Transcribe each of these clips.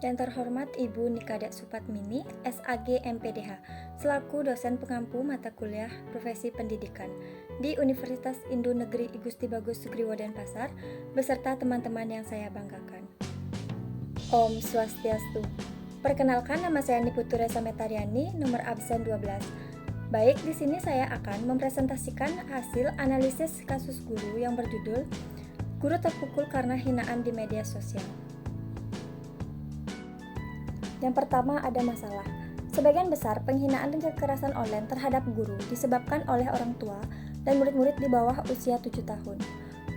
Yang terhormat Ibu Nikada Supatmini, SAG MPDH, selaku dosen pengampu mata kuliah Profesi Pendidikan di Universitas Indo Negeri I Gusti Bagus Sugriwo Denpasar, beserta teman-teman yang saya banggakan. Om Swastiastu. Perkenalkan, nama saya Niputura Sametariani, nomor absen 12. Baik, di sini saya akan mempresentasikan hasil analisis kasus guru yang berjudul Guru Terpukul Karena Hinaan di Media Sosial. Yang pertama, ada masalah. Sebagian besar penghinaan dan kekerasan online terhadap guru disebabkan oleh orang tua dan murid-murid di bawah usia 7 tahun.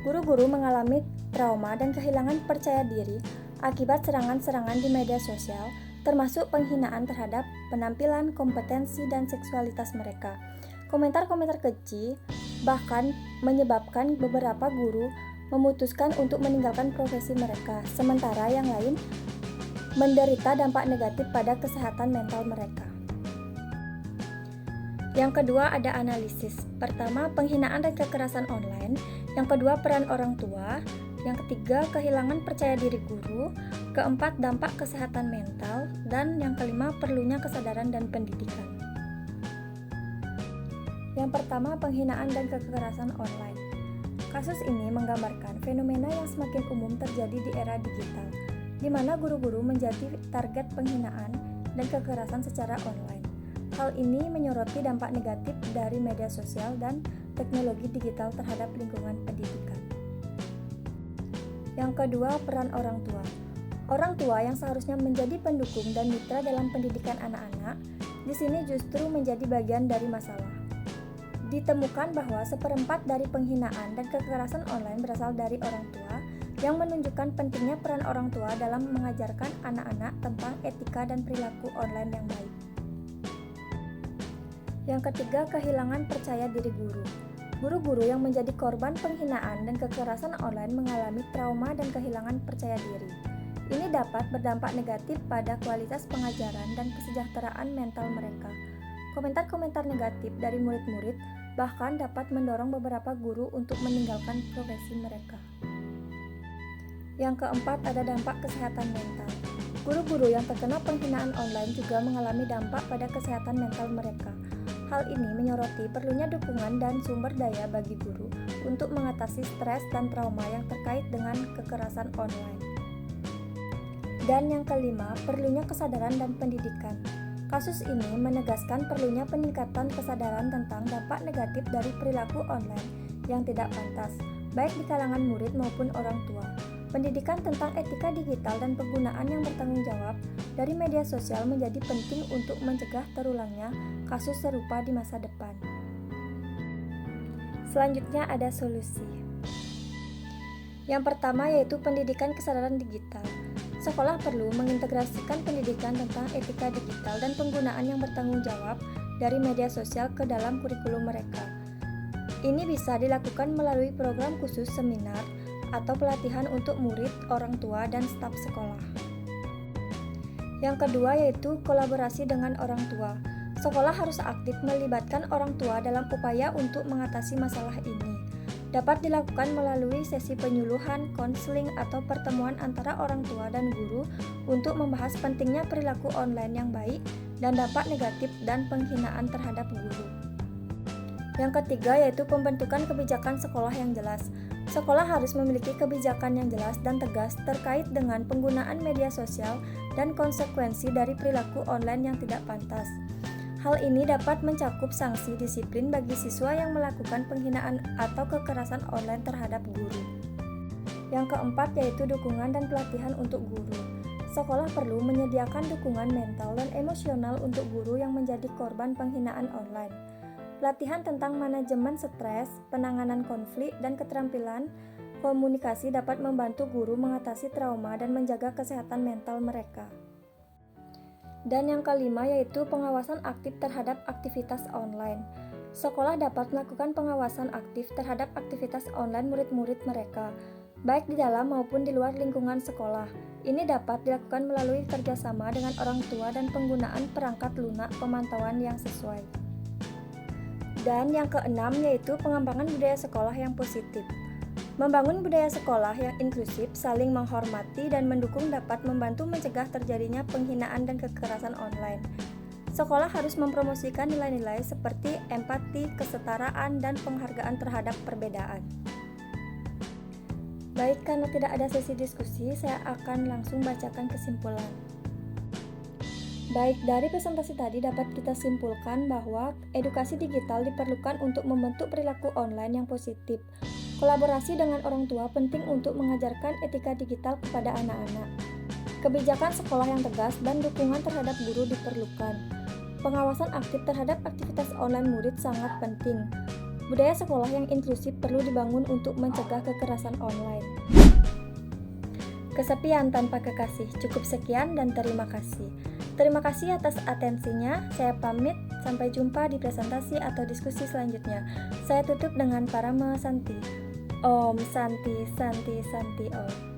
Guru-guru mengalami trauma dan kehilangan percaya diri akibat serangan-serangan di media sosial, termasuk penghinaan terhadap penampilan, kompetensi, dan seksualitas mereka. Komentar-komentar keji bahkan menyebabkan beberapa guru memutuskan untuk meninggalkan profesi mereka, sementara yang lain menderita dampak negatif pada kesehatan mental mereka. Yang kedua, ada analisis. Pertama, penghinaan dan kekerasan online. Yang kedua, peran orang tua. Yang ketiga, kehilangan percaya diri guru. Keempat, dampak kesehatan mental. Dan yang kelima, perlunya kesadaran dan pendidikan. Yang pertama, penghinaan dan kekerasan online. Kasus ini menggambarkan fenomena yang semakin umum terjadi di era digital, di mana guru-guru menjadi target penghinaan dan kekerasan secara online. Hal ini menyoroti dampak negatif dari media sosial dan teknologi digital terhadap lingkungan pendidikan. Yang kedua, peran orang tua. Orang tua yang seharusnya menjadi pendukung dan mitra dalam pendidikan anak-anak, di sini justru menjadi bagian dari masalah. Ditemukan bahwa 1/4 dari penghinaan dan kekerasan online berasal dari orang tua, yang menunjukkan pentingnya peran orang tua dalam mengajarkan anak-anak tentang etika dan perilaku online yang baik. Yang ketiga, kehilangan percaya diri guru. Guru-guru yang menjadi korban penghinaan dan kekerasan online mengalami trauma dan kehilangan percaya diri. Ini dapat berdampak negatif pada kualitas pengajaran dan kesejahteraan mental mereka. Komentar-komentar negatif dari murid-murid bahkan dapat mendorong beberapa guru untuk meninggalkan profesi mereka. Yang keempat, ada dampak kesehatan mental. Guru-guru yang terkena penghinaan online juga mengalami dampak pada kesehatan mental mereka. Hal ini menyoroti perlunya dukungan dan sumber daya bagi guru untuk mengatasi stres dan trauma yang terkait dengan kekerasan online. Dan yang kelima, perlunya kesadaran dan pendidikan. Kasus ini menegaskan perlunya peningkatan kesadaran tentang dampak negatif dari perilaku online yang tidak pantas, baik di kalangan murid maupun orang tua. Pendidikan tentang etika digital dan penggunaan yang bertanggung jawab dari media sosial menjadi penting untuk mencegah terulangnya kasus serupa di masa depan. Selanjutnya, ada solusi. Yang pertama, yaitu pendidikan kesadaran digital. Sekolah perlu mengintegrasikan pendidikan tentang etika digital dan penggunaan yang bertanggung jawab dari media sosial ke dalam kurikulum mereka. Ini bisa dilakukan melalui program khusus seminar atau pelatihan untuk murid, orang tua, dan staf sekolah. Yang kedua, yaitu kolaborasi dengan orang tua. Sekolah harus aktif melibatkan orang tua dalam upaya untuk mengatasi masalah ini. Dapat dilakukan melalui sesi penyuluhan, konseling, atau pertemuan antara orang tua dan guru untuk membahas pentingnya perilaku online yang baik dan dampak negatif dan penghinaan terhadap guru. Yang ketiga, yaitu pembentukan kebijakan sekolah yang jelas. Sekolah harus memiliki kebijakan yang jelas dan tegas terkait dengan penggunaan media sosial dan konsekuensi dari perilaku online yang tidak pantas. Hal ini dapat mencakup sanksi disiplin bagi siswa yang melakukan penghinaan atau kekerasan online terhadap guru. Yang keempat, yaitu dukungan dan pelatihan untuk guru. Sekolah perlu menyediakan dukungan mental dan emosional untuk guru yang menjadi korban penghinaan online. Pelatihan tentang manajemen stres, penanganan konflik, dan keterampilan komunikasi dapat membantu guru mengatasi trauma dan menjaga kesehatan mental mereka. Dan yang kelima, yaitu pengawasan aktif terhadap aktivitas online. Sekolah dapat melakukan pengawasan aktif terhadap aktivitas online murid-murid mereka, baik di dalam maupun di luar lingkungan sekolah. Ini dapat dilakukan melalui kerjasama dengan orang tua dan penggunaan perangkat lunak pemantauan yang sesuai. Dan yang keenam, yaitu pengembangan budaya sekolah yang positif. Membangun budaya sekolah yang inklusif, saling menghormati, dan mendukung dapat membantu mencegah terjadinya penghinaan dan kekerasan online. Sekolah harus mempromosikan nilai-nilai seperti empati, kesetaraan, dan penghargaan terhadap perbedaan. Baik, karena tidak ada sesi diskusi, saya akan langsung bacakan kesimpulan. Baik, dari presentasi tadi dapat kita simpulkan bahwa edukasi digital diperlukan untuk membentuk perilaku online yang positif. Kolaborasi dengan orang tua penting untuk mengajarkan etika digital kepada anak-anak. Kebijakan sekolah yang tegas dan dukungan terhadap guru diperlukan. Pengawasan aktif terhadap aktivitas online murid sangat penting. Budaya sekolah yang inklusif perlu dibangun untuk mencegah kekerasan online. Kesepian tanpa kekasih. Cukup sekian dan terima kasih. Terima kasih atas atensinya. Saya pamit. Sampai jumpa di presentasi atau diskusi selanjutnya. Saya tutup dengan Parama Santi. Om Santi Santi Santi Om.